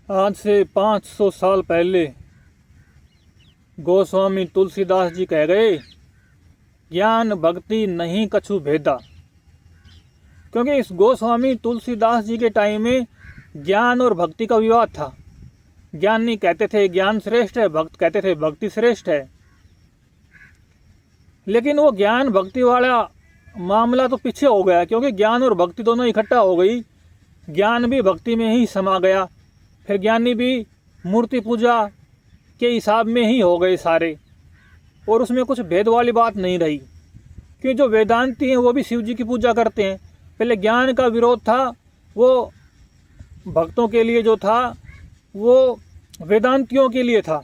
आज से 500 साल पहले गोस्वामी तुलसीदास जी कह गए, ज्ञान भक्ति नहीं कछु भेदा। क्योंकि इस गोस्वामी तुलसीदास जी के टाइम में ज्ञान और भक्ति का विवाद था। ज्ञानी कहते थे ज्ञान श्रेष्ठ है, भक्त कहते थे भक्ति श्रेष्ठ है। लेकिन वो ज्ञान भक्ति वाला मामला तो पीछे हो गया, क्योंकि ज्ञान और भक्ति दोनों इकट्ठा हो गई। ज्ञान भी भक्ति में ही समा गया, फिर ज्ञानी भी मूर्ति पूजा के हिसाब में ही हो गए सारे, और उसमें कुछ भेद वाली बात नहीं रही। क्योंकि जो वेदांती हैं वो भी शिव जी की पूजा करते हैं। पहले ज्ञान का विरोध था, वो भक्तों के लिए जो था वो वेदांतियों के लिए था।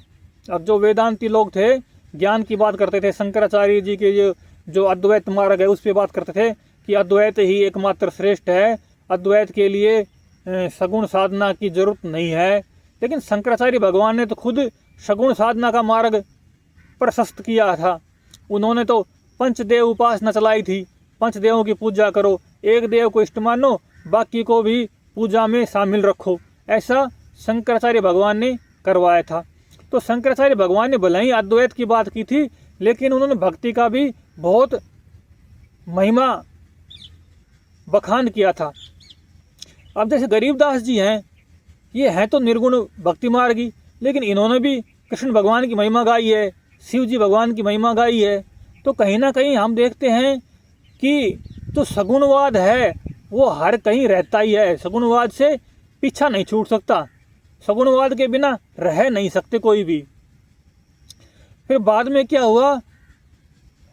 अब जो वेदांती लोग थे ज्ञान की बात करते थे, शंकराचार्य जी के जो अद्वैत मार्ग है उस पर बात करते थे कि अद्वैत ही एकमात्र श्रेष्ठ है, अद्वैत के लिए सगुण साधना की जरूरत नहीं है। लेकिन शंकराचार्य भगवान ने तो खुद सगुण साधना का मार्ग प्रशस्त किया था। उन्होंने तो पंचदेव उपासना चलाई थी, पंचदेवों की पूजा करो, एक देव को इष्ट मानो, बाकी को भी पूजा में शामिल रखो, ऐसा शंकराचार्य भगवान ने करवाया था। तो शंकराचार्य भगवान ने भले ही अद्वैत की बात की थी, लेकिन उन्होंने भक्ति का भी बहुत महिमा बखान किया था। अब जैसे गरीबदास जी हैं, ये हैं तो निर्गुण भक्ति मार्गी, लेकिन इन्होंने भी कृष्ण भगवान की महिमा गाई है, शिव जी भगवान की महिमा गाई है। तो कहीं ना कहीं हम देखते हैं कि जो सगुणवाद है वो हर कहीं रहता ही है। सगुणवाद से पीछा नहीं छूट सकता, सगुणवाद के बिना रह नहीं सकते कोई भी। फिर बाद में क्या हुआ,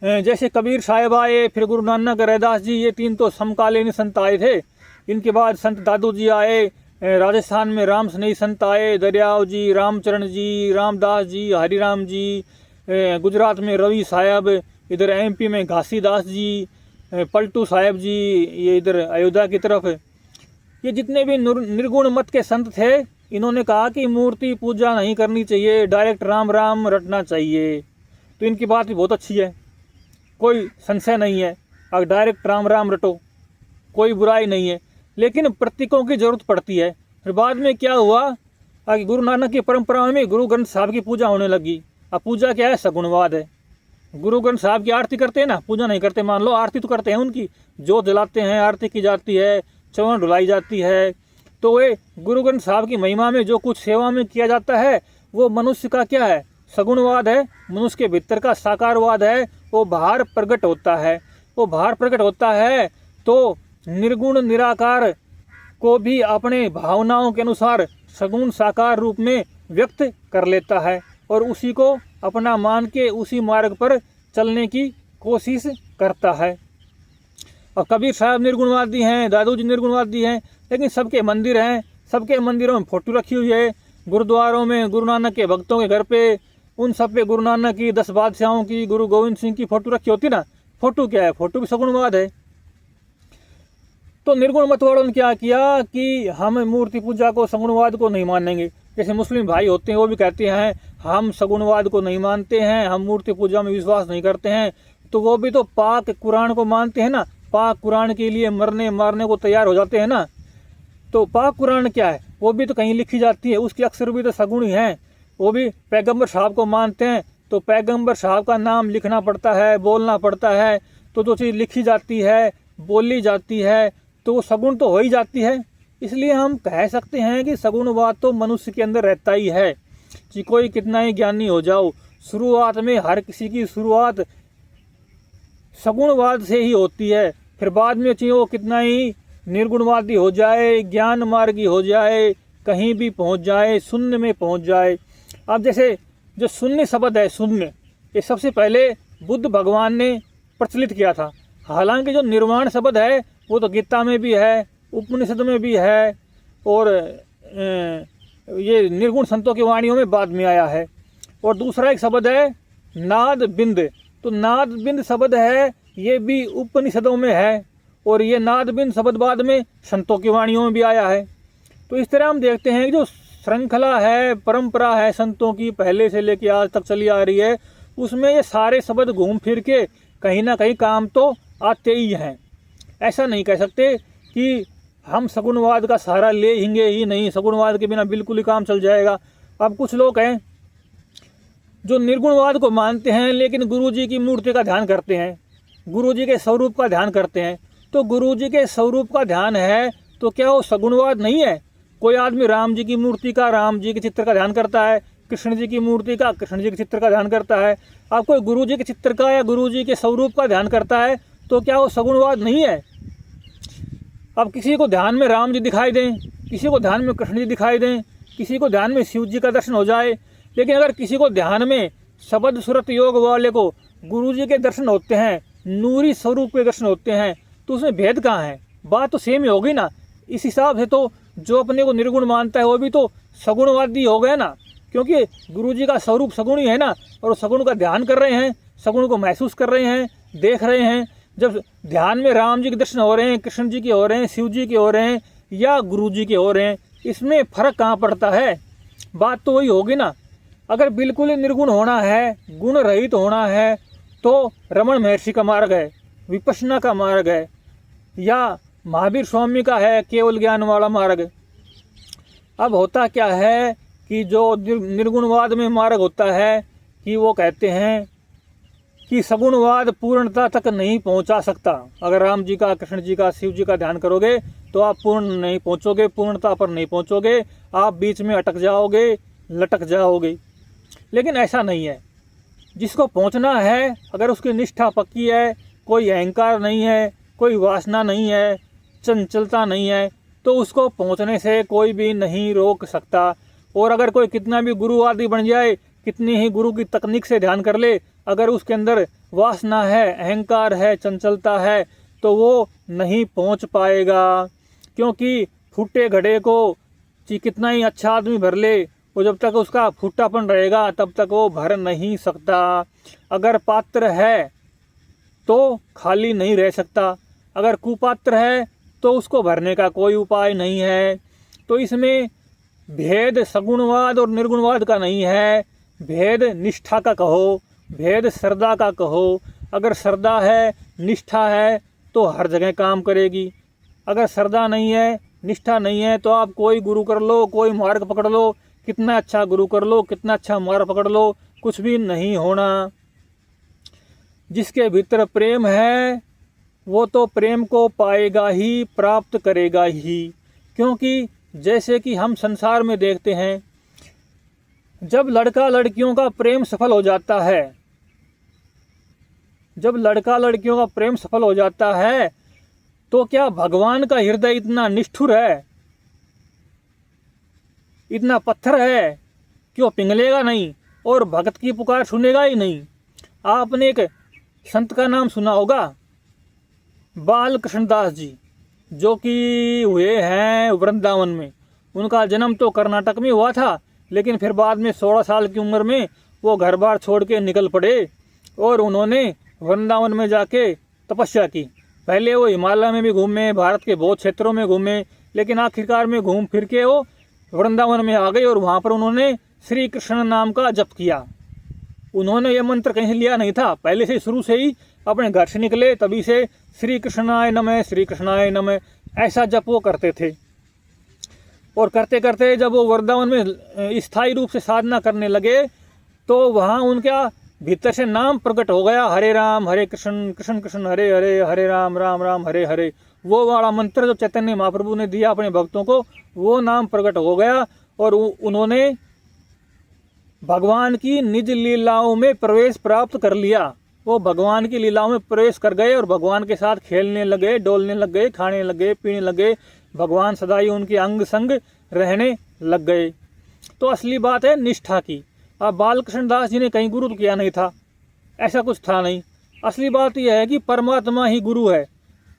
जैसे कबीर साहब आए, फिर गुरु नानक रैदास जी, ये तीन तो समकालीन संत आए थे। इनके बाद संत दादू जी आए, राजस्थान में राम स्नेही संत आए, दरियाव जी, रामचरण जी, रामदास जी, हरिराम जी, गुजरात में रवि साहब, इधर एमपी में घासीदास जी, पलटू साहब जी, ये इधर अयोध्या की तरफ। ये जितने भी निर्गुण मत के संत थे, इन्होंने कहा कि मूर्ति पूजा नहीं करनी चाहिए, डायरेक्ट राम राम रटना चाहिए। तो इनकी बात भी बहुत अच्छी है, कोई संशय नहीं है। अगर डायरेक्ट राम राम रटो कोई बुराई नहीं है, लेकिन प्रतीकों की जरूरत पड़ती है। फिर बाद में क्या हुआ, आगे गुरु नानक की परंपरा में गुरु ग्रंथ साहब की पूजा होने लगी। अब पूजा क्या है, सगुणवाद है। गुरु ग्रंथ साहब की आरती करते हैं ना, पूजा नहीं करते, मान लो आरती तो करते हैं, उनकी जोत जलाते हैं, आरती की जाती है, चौन ढुलाई जाती है। तो वे गुरु ग्रंथ साहब की महिमा में जो कुछ सेवा में किया जाता है वो मनुष्य का क्या है, सगुणवाद है। मनुष्य के भीतर का साकारवाद है, वो बाहर प्रकट होता है। वो बाहर प्रकट होता है तो निर्गुण निराकार को भी अपने भावनाओं के अनुसार सगुण साकार रूप में व्यक्त कर लेता है, और उसी को अपना मान के उसी मार्ग पर चलने की कोशिश करता है। और कबीर साहब निर्गुणवादी हैं, दादू जी निर्गुणवादी हैं, लेकिन सबके मंदिर हैं, सबके मंदिरों में फोटो रखी हुई है। गुरुद्वारों में गुरु नानक के भक्तों के घर पे, उन सब पे गुरु नानक की, 10 बादशाहों की, गुरु गोविंद सिंह की फोटो रखी होती ना। फोटो क्या है, फोटो भी सगुणवाद है। तो निर्गुण मत वालों ने क्या किया कि हम मूर्ति पूजा को, सगुणवाद को नहीं मानेंगे। जैसे मुस्लिम भाई होते हैं वो भी कहते हैं हम सगुणवाद को नहीं मानते हैं, हम मूर्ति पूजा में विश्वास नहीं करते हैं। तो वो भी तो पाक कुरान को मानते हैं ना, पाक कुरान के लिए मरने मारने को तैयार हो जाते हैं ना। तो पाक कुरान क्या है, वो भी तो कहीं लिखी जाती है, उसके अक्षर भी तो सगुण ही हैं। वो भी पैगंबर साहब को मानते हैं, तो पैगंबर साहब का नाम लिखना पड़ता है, बोलना पड़ता है। तो जो चीज़ लिखी जाती है, बोली जाती है, तो वो सगुण तो हो ही जाती है। इसलिए हम कह सकते हैं कि सगुणवाद तो मनुष्य के अंदर रहता ही है। कि कोई कितना ही ज्ञानी हो जाओ, शुरुआत में हर किसी की शुरुआत सगुणवाद से ही होती है। फिर बाद में चाहिए वो कितना ही निर्गुणवादी हो जाए, ज्ञान मार्गी हो जाए, कहीं भी पहुंच जाए, शून्य में पहुंच जाए। अब जैसे जो शून्य शब्द है, शून्य, ये सबसे पहले बुद्ध भगवान ने प्रचलित किया था। हालांकि जो निर्वाण शब्द है वो तो गीता में भी है, उपनिषद में भी है, और ये निर्गुण संतों की वाणियों में बाद में आया है। और दूसरा एक शब्द है नाद बिंद। तो नाद बिंद शब्द है, ये भी उपनिषदों में है, और ये नाद बिंद शब्द बाद में संतों की वाणियों में भी आया है। तो इस तरह हम देखते हैं कि जो श्रृंखला है, परंपरा है संतों की, पहले से लेकर आज तक चली आ रही है, उसमें ये सारे शब्द घूम फिर के कहीं ना कहीं काम तो आते ही हैं। ऐसा नहीं कह सकते कि हम सगुणवाद का सहारा लेंगे ही नहीं, सगुणवाद के बिना बिल्कुल ही काम चल जाएगा। अब कुछ लोग हैं जो निर्गुणवाद को मानते हैं लेकिन गुरुजी की मूर्ति का ध्यान करते हैं, गुरुजी के स्वरूप का ध्यान करते हैं। तो गुरुजी के स्वरूप का ध्यान है तो क्या वो सगुणवाद नहीं है? कोई आदमी राम जी की मूर्ति का, राम जी के चित्र का ध्यान करता है, कृष्ण जी की मूर्ति का, कृष्ण जी के चित्र का ध्यान करता है। अब कोई गुरु जी के चित्र का या गुरु जी के स्वरूप का ध्यान करता है तो क्या वो सगुणवाद नहीं है? अब किसी को ध्यान में राम जी दिखाई दें, किसी को ध्यान में कृष्ण जी दिखाई दें, किसी को ध्यान में शिव जी का दर्शन हो जाए, लेकिन अगर किसी को ध्यान में शब्द सुरत योग वाले को गुरु जी के दर्शन होते हैं, नूरी स्वरूप के दर्शन होते हैं, तो उसमें भेद कहाँ है? बात तो सेम ही होगी ना। इस हिसाब से तो जो अपने को निर्गुण मानता है वो भी तो सगुणवादी हो गया ना, क्योंकि गुरु जी का स्वरूप सगुण ही है ना, और वो सगुण का ध्यान कर रहे हैं, सगुण को महसूस कर रहे हैं, देख रहे हैं। जब ध्यान में राम जी के दर्शन हो रहे हैं, कृष्ण जी के हो रहे हैं, शिव जी के हो रहे हैं या गुरु जी के हो रहे हैं, इसमें फर्क कहाँ पड़ता है? बात तो वही होगी ना। अगर बिल्कुल ही निर्गुण होना है, गुण रहित होना है, तो रमण महर्षि का मार्ग है, विपश्यना का मार्ग है, या महावीर स्वामी का है केवल ज्ञान वाला मार्ग। अब होता क्या है कि जो निर्गुणवाद में मार्ग होता है कि वो कहते हैं कि सगुणवाद पूर्णता तक नहीं पहुंचा सकता। अगर राम जी का, कृष्ण जी का, शिव जी का ध्यान करोगे तो आप पूर्ण नहीं पहुंचोगे, पूर्णता पर नहीं पहुंचोगे, आप बीच में अटक जाओगे, लटक जाओगे। लेकिन ऐसा नहीं है। जिसको पहुंचना है, अगर उसकी निष्ठा पक्की है, कोई अहंकार नहीं है, कोई वासना नहीं है, चंचलता नहीं है, तो उसको पहुंचने से कोई भी नहीं रोक सकता। और अगर कोई कितना भी गुरु आदि बन जाए, कितनी ही गुरु की तकनीक से ध्यान कर ले, अगर उसके अंदर वासना है, अहंकार है, चंचलता है, तो वो नहीं पहुंच पाएगा। क्योंकि फूटे घड़े को कितना ही अच्छा आदमी भर ले, वो जब तक उसका फूटापन रहेगा तब तक वो भर नहीं सकता। अगर पात्र है तो खाली नहीं रह सकता, अगर कुपात्र है तो उसको भरने का कोई उपाय नहीं है। तो इसमें भेद सगुणवाद और निर्गुणवाद का नहीं है, भेद निष्ठा का कहो, भेद श्रद्धा का कहो। अगर श्रद्धा है, निष्ठा है, तो हर जगह काम करेगी। अगर श्रद्धा नहीं है, निष्ठा नहीं है, तो आप कोई गुरु कर लो, कोई मार्ग पकड़ लो, कितना अच्छा गुरु कर लो, कितना अच्छा मार्ग पकड़ लो, कुछ भी नहीं होना। जिसके भीतर प्रेम है वो तो प्रेम को पाएगा ही, प्राप्त करेगा ही। क्योंकि जैसे कि हम संसार में देखते हैं, जब लड़का लड़कियों का प्रेम सफल हो जाता है, जब लड़का लड़कियों का प्रेम सफल हो जाता है, तो क्या भगवान का हृदय इतना निष्ठुर है, इतना पत्थर है कि वो पिघलेगा नहीं और भक्त की पुकार सुनेगा ही नहीं? आपने एक संत का नाम सुना होगा, बाल कृष्णदास जी, जो कि हुए हैं वृंदावन में। उनका जन्म तो कर्नाटक में हुआ था, लेकिन फिर बाद में 16 साल की उम्र में वो घर बार छोड़ के निकल पड़े और उन्होंने वृंदावन में जाके तपस्या की। पहले वो हिमालय में भी घूमे, भारत के बहुत क्षेत्रों में घूमे, लेकिन आखिरकार में घूम फिर के वो वृंदावन में आ गए और वहाँ पर उन्होंने श्री कृष्ण नाम का जप किया। उन्होंने ये मंत्र कहीं से लिया नहीं था, पहले से शुरू से ही अपने घर से निकले तभी से श्री कृष्णाय नमः, श्री कृष्णाय नमः, ऐसा जप वो करते थे। और करते करते जब वो वृंदावन में स्थायी रूप से साधना करने लगे, तो वहाँ उनका भीतर से नाम प्रकट हो गया, हरे राम हरे कृष्ण, कृष्ण कृष्ण हरे हरे, हरे राम राम राम हरे हरे। वो वाला मंत्र जो चैतन्य महाप्रभु ने दिया अपने भक्तों को, वो नाम प्रकट हो गया और उन्होंने भगवान की निज लीलाओं में प्रवेश प्राप्त कर लिया। वो भगवान की लीलाओं में प्रवेश कर गए और भगवान के साथ खेलने लगे, डोलने लग गए, खाने लगे, पीने लगे। भगवान सदा ही उनके अंग संग रहने लग गए। तो असली बात है निष्ठा की। अब बालकृष्ण दास जी ने कहीं गुरु तो किया नहीं था, ऐसा कुछ था नहीं। असली बात यह है कि परमात्मा ही गुरु है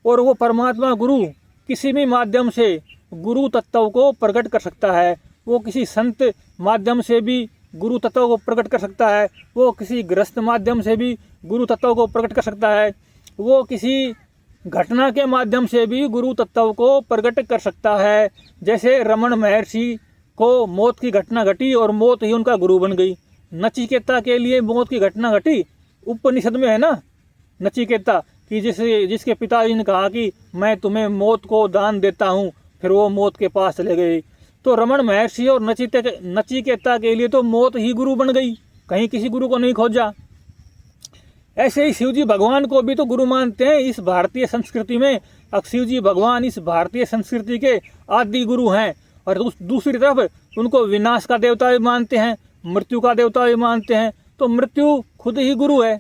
और वो परमात्मा गुरु किसी भी माध्यम से गुरु तत्व को प्रकट कर सकता है। वो किसी संत माध्यम से भी गुरु तत्व को प्रकट कर सकता है, वो किसी गृहस्थ माध्यम से भी गुरु तत्व को प्रकट कर सकता है, वो किसी घटना के माध्यम से भी गुरु तत्व को प्रकट कर सकता है। जैसे रमण महर्षि को मौत की घटना घटी और मौत ही उनका गुरु बन गई। नचिकेता के लिए मौत की घटना घटी, उपनिषद में है ना नचिकेता कि जिसके पिताजी ने कहा कि मैं तुम्हें मौत को दान देता हूँ, फिर वो मौत के पास चले गए। तो रमण महर्षि और नचिकेता के लिए तो मौत ही गुरु बन गई, कहीं किसी गुरु को नहीं खोजा। ऐसे ही शिवजी भगवान को भी तो गुरु मानते हैं इस भारतीय संस्कृति में। अब शिवजी भगवान इस भारतीय संस्कृति के आदि गुरु हैं, और दूसरी तरफ उनको विनाश का देवता भी मानते हैं, मृत्यु का देवता भी मानते हैं। तो मृत्यु खुद ही गुरु है।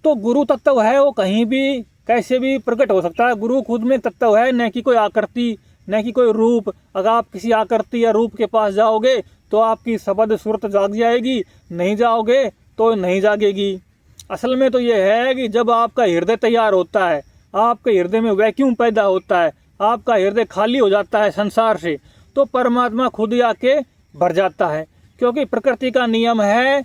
तो गुरु तत्व है वो कहीं भी कैसे भी प्रकट हो सकता है। गुरु खुद में तत्व है, न कि कोई आकृति, न कि कोई रूप। अगर आप किसी आकृति या रूप के पास जाओगे तो आपकी शब्द सूरत जाग जाएगी, नहीं जाओगे तो नहीं जागेगी। असल में तो ये है कि जब आपका हृदय तैयार होता है, आपके हृदय में वैक्यूम पैदा होता है, आपका हृदय खाली हो जाता है संसार से, तो परमात्मा खुद ही आके भर जाता है। क्योंकि प्रकृति का नियम है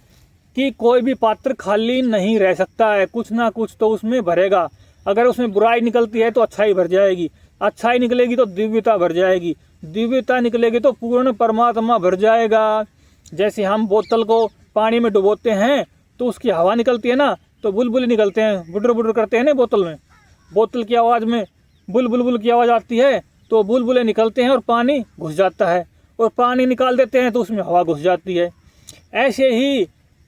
कि कोई भी पात्र खाली नहीं रह सकता है, कुछ ना कुछ तो उसमें भरेगा। अगर उसमें बुराई निकलती है तो अच्छाई भर जाएगी, अच्छाई निकलेगी तो दिव्यता भर जाएगी, दिव्यता निकलेगी तो पूर्ण परमात्मा भर जाएगा। जैसे हम बोतल को पानी में डुबोते हैं तो उसकी हवा निकलती है ना, तो बुलबुल निकलते हैं, बुडर बुडर करते हैं ना बोतल में। बोतल की आवाज़ में बुलबुल की आवाज़ आती है तो बुलबुलें निकलते हैं और पानी घुस जाता है, और पानी निकाल देते हैं तो उसमें हवा घुस जाती है। ऐसे ही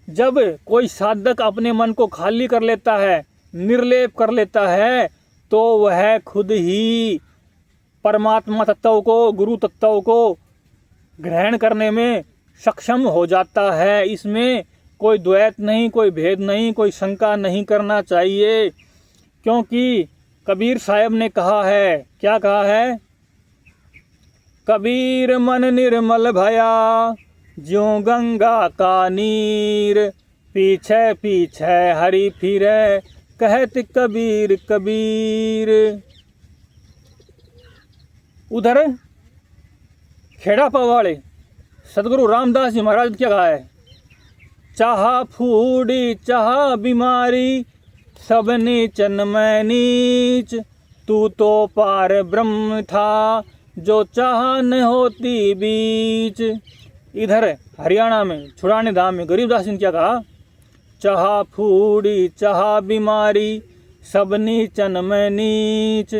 जब कोई साधक अपने मन को खाली कर लेता है, निर्लेप कर लेता है, तो वह खुद ही परमात्मा तत्व को, गुरु तत्व को ग्रहण करने में सक्षम हो जाता है। इसमें कोई द्वैत नहीं, कोई भेद नहीं, कोई शंका नहीं करना चाहिए। क्योंकि कबीर साहब ने कहा है, क्या कहा है? कबीर मन निर्मल भया ज्यों गंगा का नीर, पीछे पीछे हरि फिरे कहत कबीर कबीर। उधर खेड़ा पवाड़े सदगुरु रामदास जी महाराज क्या कहा है? चाहा फूडी चाहा बीमारी, सब नीचन में नीच, तू तो पार ब्रह्म था जो चाहा न होती बीच। इधर हरियाणा में छुड़ाने धाम में गरीबदास जी ने क्या कहा? चाहा फूडी चाहा बीमारी, सब नीचन में नीच,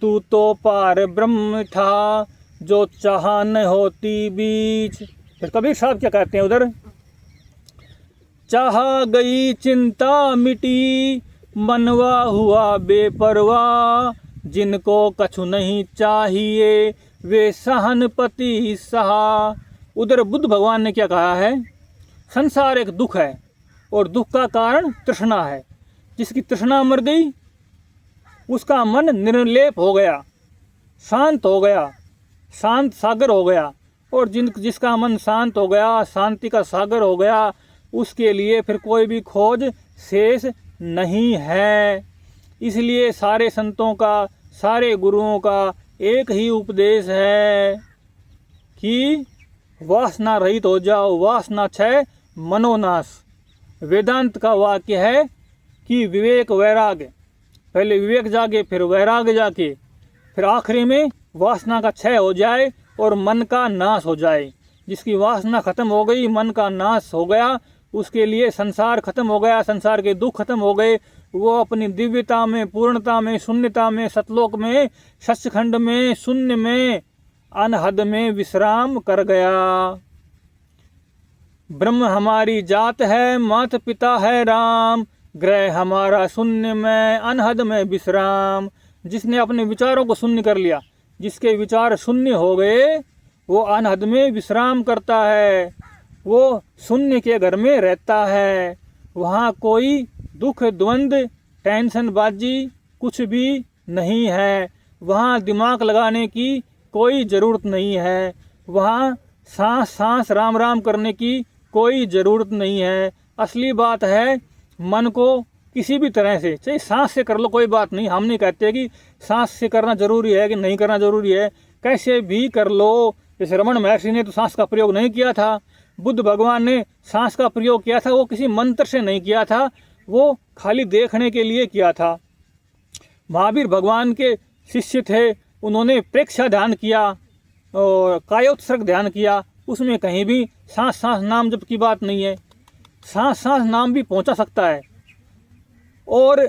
तू तो पार ब्रह्म था जो चाहा न होती बीच। फिर कबीर साहब क्या कहते हैं उधर? चाहा गई चिंता मिटी, मनवा हुआ बेपरवाह, जिनको कछु नहीं चाहिए वे सहनपति सहा। उधर बुद्ध भगवान ने क्या कहा है? संसार एक दुख है और दुख का कारण तृष्णा है। जिसकी तृष्णा मर गई उसका मन निर्लेप हो गया, शांत हो गया, शांत सागर हो गया। और जिसका मन शांत हो गया, शांति का सागर हो गया, उसके लिए फिर कोई भी खोज शेष नहीं है। इसलिए सारे संतों का, सारे गुरुओं का एक ही उपदेश है कि वासना रहित हो जाओ, वासना क्षय मनोनाश। वेदांत का वाक्य है कि विवेक वैराग्य, पहले विवेक जागे फिर वैराग्य जाके, फिर आखिरी में वासना का क्षय हो जाए और मन का नाश हो जाए। जिसकी वासना खत्म हो गई, मन का नाश हो गया, उसके लिए संसार खत्म हो गया, संसार के दुख खत्म हो गए। वो अपनी दिव्यता में, पूर्णता में, शून्यता में, सतलोक में, सच्चखंड में, शून्य में, अनहद में विश्राम कर गया। ब्रह्म हमारी जात है, माता पिता है राम, ग्रह हमारा शून्य में, अनहद में विश्राम। जिसने अपने विचारों को शून्य कर लिया, जिसके विचार शून्य हो गए, वो अनहद में विश्राम करता है, वो शून्य के घर में रहता है। वहाँ कोई दुख, द्वंद्व, टेंशन बाजी कुछ भी नहीं है। वहाँ दिमाग लगाने की कोई ज़रूरत नहीं है। वहाँ सांस सांस राम राम करने की कोई ज़रूरत नहीं है। असली बात है मन को किसी भी तरह से, चाहे सांस से कर लो, कोई बात नहीं। हम नहीं कहते कि सांस से करना ज़रूरी है कि नहीं करना ज़रूरी है, कैसे भी कर लो। जैसे रमण महर्षि ने तो सांस का प्रयोग नहीं किया था, बुद्ध भगवान ने सांस का प्रयोग किया था, वो किसी मंत्र से नहीं किया था, वो खाली देखने के लिए किया था। महावीर भगवान के शिष्य थे, उन्होंने प्रेक्षा ध्यान किया और कायोत्सर्ग ध्यान किया, उसमें कहीं भी सांस सांस नाम जप की बात नहीं है। सांस सांस नाम भी पहुंचा सकता है। और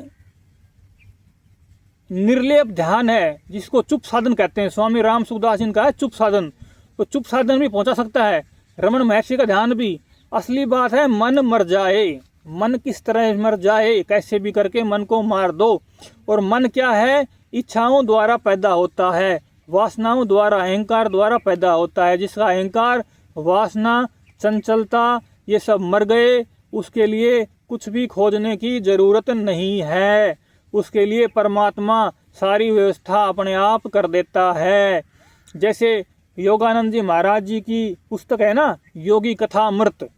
निर्लेप ध्यान है, जिसको चुप साधन कहते हैं। स्वामी राम सुखदास जी का है चुप साधन, तो चुप साधन भी पहुंचा सकता है। रमन महर्षि का ध्यान भी। असली बात है मन मर जाए। मन किस तरह मर जाए, कैसे भी करके मन को मार दो। और मन क्या है, इच्छाओं द्वारा पैदा होता है, वासनाओं द्वारा, अहंकार द्वारा पैदा होता है। जिसका अहंकार, वासना, चंचलता ये सब मर गए, उसके लिए कुछ भी खोजने की जरूरत नहीं है। उसके लिए परमात्मा सारी व्यवस्था अपने आप कर देता है। जैसे योगानंद जी महाराज जी की पुस्तक है ना, योगी कथा अमृत,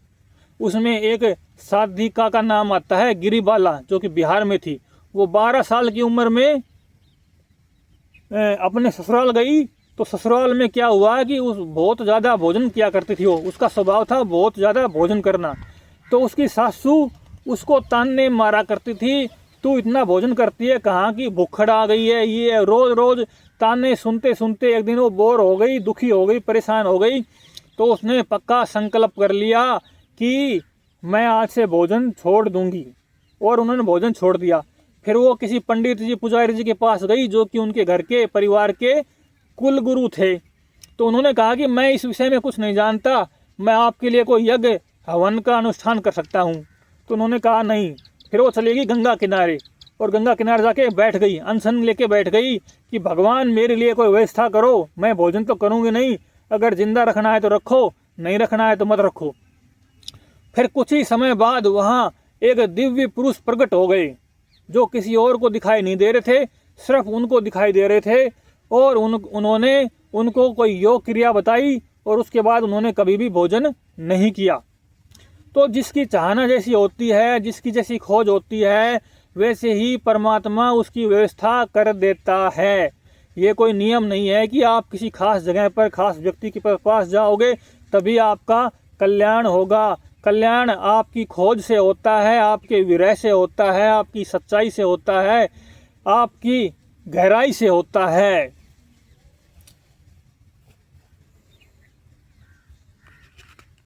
उसमें एक साधिका का नाम आता है गिरिबाला, जो कि बिहार में थी। वो 12 साल की उम्र में अपने ससुराल गई। तो ससुराल में क्या हुआ कि उस बहुत ज़्यादा भोजन किया करती थी। वो, उसका स्वभाव था बहुत ज़्यादा भोजन करना। तो उसकी सासू उसको ताने मारा करती थी, तू इतना भोजन करती है, कहाँ की भूखड़ आ गई है। ये रोज़ रोज़ ताने सुनते सुनते एक दिन वो बोर हो गई, दुखी हो गई, परेशान हो गई। तो उसने पक्का संकल्प कर लिया कि मैं आज से भोजन छोड़ दूंगी, और उन्होंने भोजन छोड़ दिया। फिर वो किसी पंडित जी, पुजारी जी के पास गई, जो कि उनके घर के परिवार के कुल गुरु थे। तो उन्होंने कहा कि मैं इस विषय में कुछ नहीं जानता, मैं आपके लिए कोई यज्ञ हवन का अनुष्ठान कर सकता हूँ। तो उन्होंने कहा नहीं। फिर वो चली गई गंगा किनारे, और गंगा किनारे जाके बैठ गई, अनशन लेके बैठ गई कि भगवान मेरे लिए कोई व्यवस्था करो, मैं भोजन तो करूँगी नहीं, अगर जिंदा रखना है तो रखो, नहीं रखना है तो मत रखो। फिर कुछ ही समय बाद वहाँ एक दिव्य पुरुष प्रकट हो गए, जो किसी और को दिखाई नहीं दे रहे थे, सिर्फ उनको दिखाई दे रहे थे। और उन्होंने उनको कोई योग क्रिया बताई, और उसके बाद उन्होंने कभी भी भोजन नहीं किया। तो जिसकी चाहना जैसी होती है, जिसकी जैसी खोज होती है, वैसे ही परमात्मा उसकी व्यवस्था कर देता है। ये कोई नियम नहीं है कि आप किसी खास जगह पर, खास व्यक्ति के पास जाओगे तभी आपका कल्याण होगा। कल्याण आपकी खोज से होता है, आपके विरह से होता है, आपकी सच्चाई से होता है, आपकी गहराई से होता है।